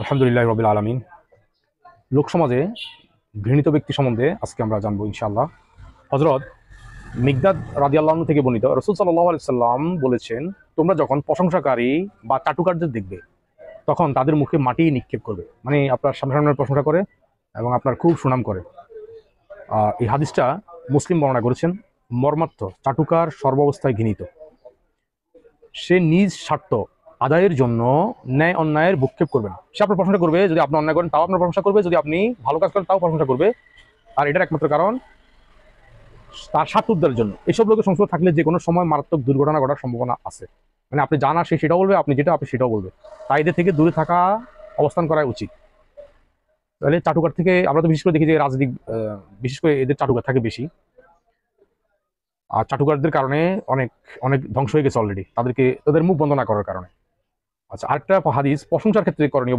আলহামদুলিল্লাহ রবিল আলমিন। লোকসমাজে ঘৃণিত ব্যক্তি সম্বন্ধে আজকে আমরা জানবো ইনশাআল্লাহ। হজরত মিকদাদ রাদিয়াল্লাহু আনহু থেকে বর্ণিত, রাসূল সাল্লাল্লাহু আলাইহি সাল্লাম বলেছেন, তোমরা যখন প্রশংসাকারী বা চাটুকারদের দেখবে তখন তাদের মুখে মাটি নিক্ষেপ করবে, মানে আপনার সামনে সামনে প্রশংসা করে এবং আপনার খুব সুনাম করে। এই হাদিসটা মুসলিম বর্ণনা করেছেন। মর্মার্থ, চাটুকার সর্বাবস্থায় ঘৃণিত। সে নিজ স্বার্থ আদায়ের জন্য ন্যায় অন্যায়ের ভূক্ষেপ করবে না। সে আপনার প্রশংসা করবে, যদি আপনি অন্যায় করেন তাও আপনার প্রশংসা করবে, যদি আপনি ভালো কাজ করেন তাও প্রশংসা করবে। আর এটার একমাত্র কারণ তার স্বার্থ উদ্ধারের জন্য। এসব লোকের সংস্পর্শে থাকলে যে কোনো সময় মারাত্মক দুর্ঘটনা ঘটার সম্ভাবনা আছে। মানে আপনি জানা সে সেটাও বলবে, আপনি যেটা আপনি সেটাও বলবে। তাই এদের থেকে দূরে থাকা, অবস্থান করা উচিত। তাহলে চাটুকার থেকে আমরা তো বিশেষ করে দেখি যে রাজনীতি, বিশেষ করে এদের চাটুকার থাকে বেশি। আর চাটুকারদের কারণে অনেক অনেক ধ্বংস হয়ে গেছে অলরেডি, তাদের মুখ বন্ধ না করার কারণে। আচ্ছা, আরেকটা হাদিস প্রশংসার ক্ষেত্রে করণীয়